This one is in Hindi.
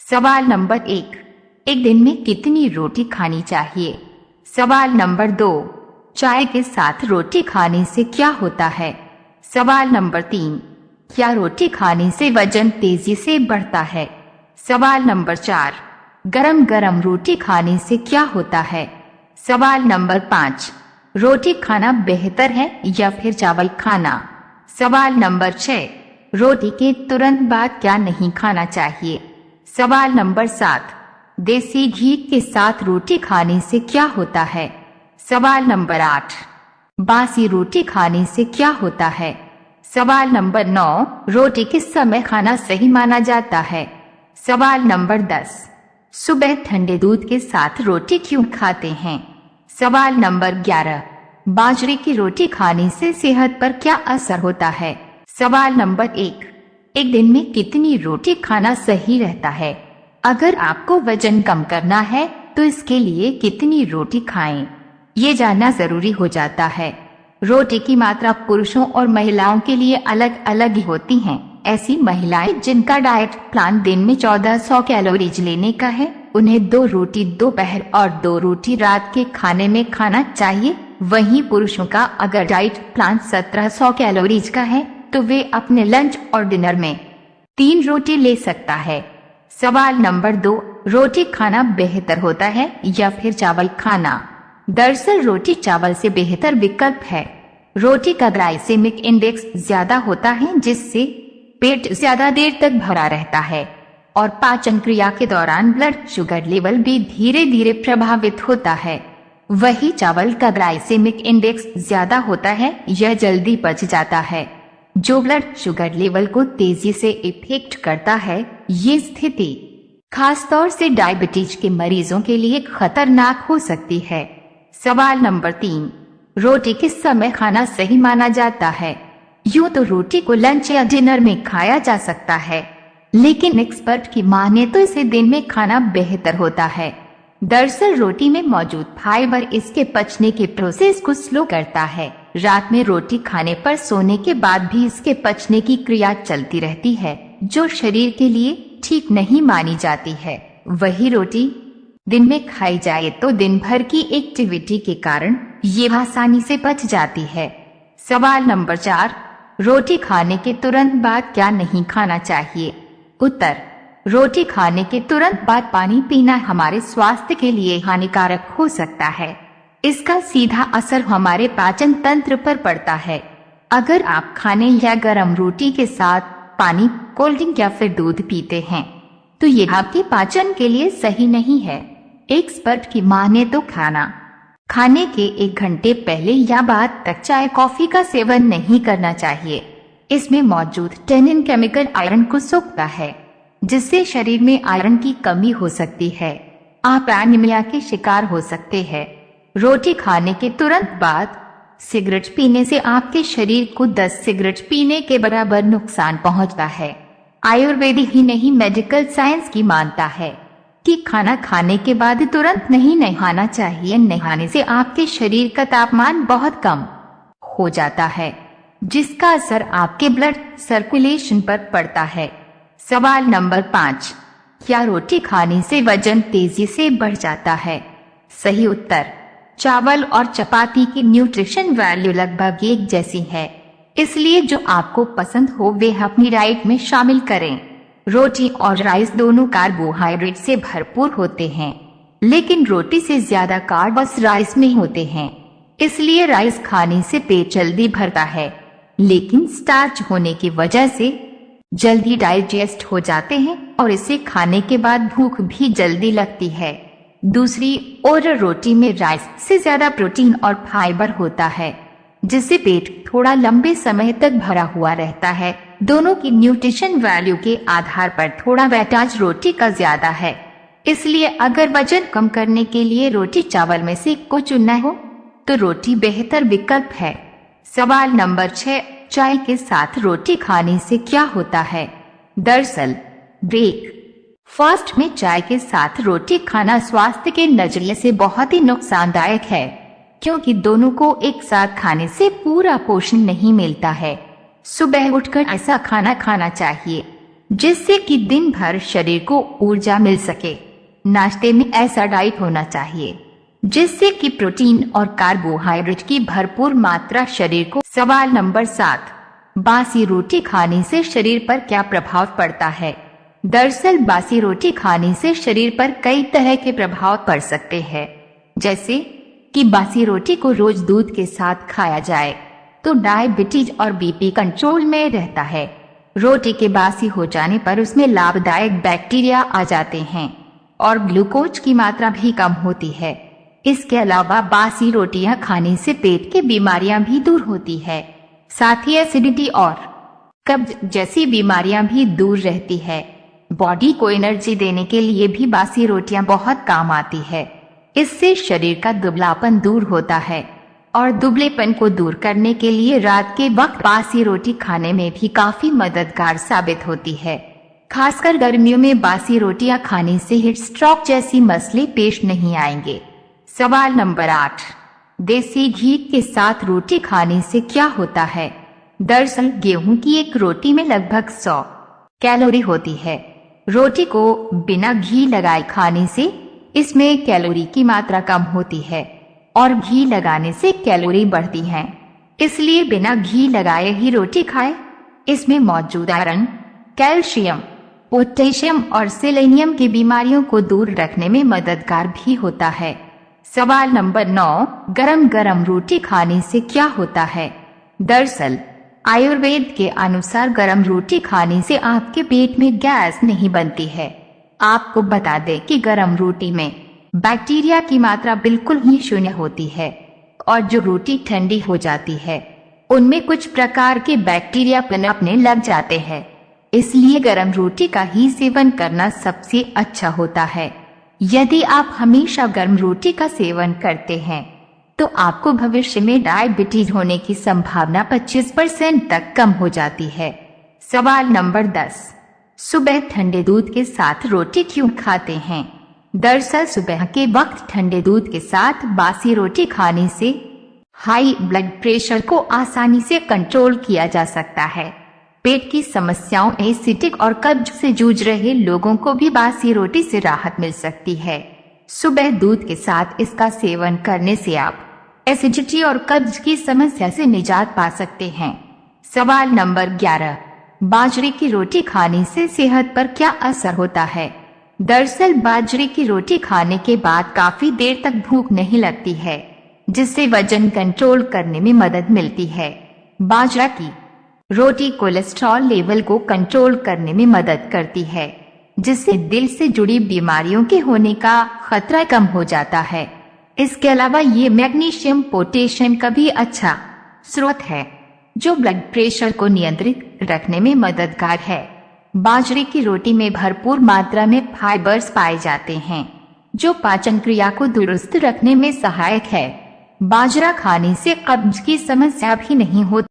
सवाल नंबर 1, एक दिन में कितनी रोटी खानी चाहिए? सवाल नंबर 2, चाय के साथ रोटी खाने से क्या होता है? सवाल नंबर 3, क्या रोटी खाने से वजन तेजी से बढ़ता है? सवाल नंबर 4, गरम गरम रोटी खाने से क्या होता है? सवाल नंबर 5, रोटी खाना बेहतर है या फिर चावल खाना? सवाल नंबर 6, रोटी के तुरंत बाद क्या नहीं खाना चाहिए? सवाल नंबर 7, देसी घी के साथ रोटी खाने से क्या होता है? सवाल नंबर 8, बासी रोटी खाने से क्या होता है? सवाल नंबर 9, रोटी किस समय खाना सही माना जाता है? सवाल नंबर 10, सुबह ठंडे दूध के साथ रोटी क्यों खाते हैं? सवाल नंबर 11, बाजरे की रोटी खाने से सेहत पर क्या असर होता है? सवाल नंबर 1, एक दिन में कितनी रोटी खाना सही रहता है? अगर आपको वजन कम करना है तो इसके लिए कितनी रोटी खाएं, ये जानना जरूरी हो जाता है। रोटी की मात्रा पुरुषों और महिलाओं के लिए अलग अलग ही होती हैं। ऐसी महिलाएं जिनका डाइट प्लान दिन में 1400 कैलोरीज लेने का है, उन्हें 2 रोटी दोपहर और 2 रोटी रात के खाने में खाना चाहिए। वहीं पुरुषों का अगर डाइट प्लान 1700 कैलोरीज का है तो वे अपने लंच और डिनर में 3 रोटी ले सकता है। सवाल नंबर 2, रोटी खाना बेहतर होता है या फिर चावल खाना? दरअसल रोटी चावल से बेहतर विकल्प है। रोटी का ग्लाइसेमिक इंडेक्स ज्यादा होता है जिससे पेट ज्यादा देर तक भरा रहता है और पाचन क्रिया के दौरान ब्लड शुगर लेवल भी धीरे धीरे प्रभावित होता है। वही चावल का ग्लाइसेमिक इंडेक्स ज्यादा होता है, यह जल्दी पच जाता है जो ब्लड शुगर लेवल को तेजी से इफेक्ट करता है। ये स्थिति खासतौर से डायबिटीज के मरीजों के लिए खतरनाक हो सकती है। सवाल नंबर 3, रोटी किस समय खाना सही माना जाता है? यूं तो रोटी को लंच या डिनर में खाया जा सकता है, लेकिन एक्सपर्ट की माने तो इसे दिन में खाना बेहतर होता है। दरअसल रोटी में मौजूद फाइबर इसके पचने के प्रोसेस को स्लो करता है। रात में रोटी खाने पर सोने के बाद भी इसके पचने की क्रिया चलती रहती है, जो शरीर के लिए ठीक नहीं मानी जाती है। वही रोटी दिन में खाई जाए तो दिन भर की एक्टिविटी के कारण ये आसानी से पच जाती है। सवाल नंबर 4, रोटी खाने के तुरंत बाद क्या नहीं खाना चाहिए? उत्तर, रोटी खाने के तुरंत बाद पानी पीना हमारे स्वास्थ्य के लिए हानिकारक हो सकता है। इसका सीधा असर हमारे पाचन तंत्र पर पड़ता है। अगर आप खाने या गरम रोटी के साथ पानी, कोल्ड ड्रिंक या फिर दूध पीते हैं तो ये आपके पाचन के लिए सही नहीं है। एक्सपर्ट की माने तो खाने के 1 घंटे पहले या बाद तक चाय कॉफी का सेवन नहीं करना चाहिए। इसमें मौजूद टैनिन केमिकल आयरन को सोखता है, जिससे शरीर में आयरन की कमी हो सकती है। आप एनीमिया के शिकार हो सकते हैं। रोटी खाने के तुरंत बाद सिगरेट पीने से आपके शरीर को 10 सिगरेट पीने के बराबर नुकसान पहुंचता है। आयुर्वेद ही नहीं, मेडिकल साइंस की मानता है कि खाना खाने के बाद तुरंत नहीं नहाना चाहिए। नहाने से आपके शरीर का तापमान बहुत कम हो जाता है, जिसका असर आपके ब्लड सर्कुलेशन पर पड़ता है। सवाल नंबर 5, क्या रोटी खाने से वजन तेजी से बढ़ जाता है? सही उत्तर, चावल और चपाती की न्यूट्रिशन वैल्यू लगभग एक जैसी है, इसलिए जो आपको पसंद हो वे अपनी डाइट में शामिल करें। रोटी और राइस दोनों कार्बोहाइड्रेट से भरपूर होते हैं, लेकिन रोटी से ज्यादा कार्ब्स राइस में होते हैं, इसलिए राइस खाने से पेट जल्दी भरता है, लेकिन स्टार्च होने की वजह से जल्दी डाइजेस्ट हो जाते हैं और इसे खाने के बाद भूख भी जल्दी लगती है। दूसरी ओर रोटी में राइस से ज्यादा प्रोटीन और फाइबर होता है, जिससे पेट थोड़ा लंबे समय तक भरा हुआ रहता है। दोनों की न्यूट्रिशन वैल्यू के आधार पर थोड़ा वेटेज रोटी का ज्यादा है, इसलिए अगर वजन कम करने के लिए रोटी चावल में से को चुनना हो तो रोटी बेहतर विकल्प है। सवाल नंबर 6, चाय के साथ रोटी खाने से क्या होता है? दरअसल ब्रेकफास्ट में चाय के साथ रोटी खाना स्वास्थ्य के नजरिए से बहुत ही नुकसानदायक है, क्योंकि दोनों को एक साथ खाने से पूरा पोषण नहीं मिलता है। सुबह उठकर ऐसा खाना खाना चाहिए जिससे कि दिन भर शरीर को ऊर्जा मिल सके। नाश्ते में ऐसा डाइट होना चाहिए जिससे कि प्रोटीन और कार्बोहाइड्रेट की भरपूर मात्रा शरीर को। सवाल नंबर 7, बासी रोटी खाने से शरीर पर क्या प्रभाव पड़ता है? दरअसल बासी रोटी खाने से शरीर पर कई तरह के प्रभाव पड़ सकते हैं। जैसे कि बासी रोटी को रोज दूध के साथ खाया जाए तो डायबिटीज और बीपी कंट्रोल में रहता है। रोटी के बासी हो जाने पर उसमें लाभदायक बैक्टीरिया आ जाते हैं और ग्लूकोज की मात्रा भी कम होती है। इसके अलावा बासी रोटियां खाने से पेट की बीमारियां भी दूर होती है। साथ ही एसिडिटी और कब्ज जैसी बीमारियां भी दूर रहती है। बॉडी को एनर्जी देने के लिए भी बासी रोटियां बहुत काम आती है। इससे शरीर का दुबलापन दूर होता है और दुबलेपन को दूर करने के लिए रात के वक्त बासी रोटी खाने में भी काफी मददगार साबित होती है। खासकर गर्मियों में बासी रोटियां खाने से हिट स्ट्रोक जैसी मसले पेश नहीं आएंगे। सवाल नंबर 8, देसी घी के साथ रोटी खाने से क्या होता है? दरअसल गेहूं की एक रोटी में लगभग 100 कैलोरी होती है। रोटी को बिना घी लगाए खाने से इसमें कैलोरी की मात्रा कम होती है और घी लगाने से कैलोरी बढ़ती है। इसलिए बिना घी लगाए ही रोटी खाएं। इसमें मौजूद आयरन, कैल्शियम, पोटेशियम और सेलेनियम की बीमारियों को दूर रखने में मददगार भी होता है। सवाल नंबर 9, गरम गरम रोटी खाने से क्या होता है? दरअसल आयुर्वेद के अनुसार गरम रोटी खाने से आपके पेट में गैस नहीं बनती है। आपको बता दें कि गरम रोटी में बैक्टीरिया की मात्रा बिल्कुल ही शून्य होती है और जो रोटी ठंडी हो जाती है उनमें कुछ प्रकार के बैक्टीरिया पनपने लग जाते हैं। इसलिए गरम रोटी का ही सेवन करना सबसे अच्छा होता है। यदि आप हमेशा गर्म रोटी का सेवन करते हैं तो आपको भविष्य में डायबिटीज होने की संभावना 25% तक कम हो जाती है। सवाल नंबर 10, सुबह ठंडे दूध के साथ रोटी क्यों खाते हैं? दरअसल सुबह के वक्त ठंडे दूध के साथ बासी रोटी खाने से हाई ब्लड प्रेशर को आसानी से कंट्रोल किया जा सकता है। पेट की समस्याओं, एसिडिक और कब्ज से जूझ रहे लोगों को भी बासी रोटी से राहत मिल सकती है। सुबह दूध के साथ इसका सेवन करने से आप एसिडिटी और कब्ज की समस्या से निजात पा सकते हैं। सवाल नंबर 11, बाजरे की रोटी खाने से सेहत पर क्या असर होता है? दरअसल बाजरे की रोटी खाने के बाद काफी देर तक भूख नहीं लगती है, जिससे वजन कंट्रोल करने में मदद मिलती है। बाजरा की रोटी कोलेस्ट्रॉल लेवल को कंट्रोल करने में मदद करती है, जिससे दिल से जुड़ी बीमारियों के होने का खतरा कम हो जाता है। इसके अलावा ये मैग्नीशियम, पोटेशियम का भी अच्छा स्रोत है, जो ब्लड प्रेशर को नियंत्रित रखने में मददगार है। बाजरे की रोटी में भरपूर मात्रा में फाइबर्स पाए जाते हैं, जो पाचन क्रिया को दुरुस्त रखने में सहायक है। बाजरा खाने से कब्ज की समस्या भी नहीं होती।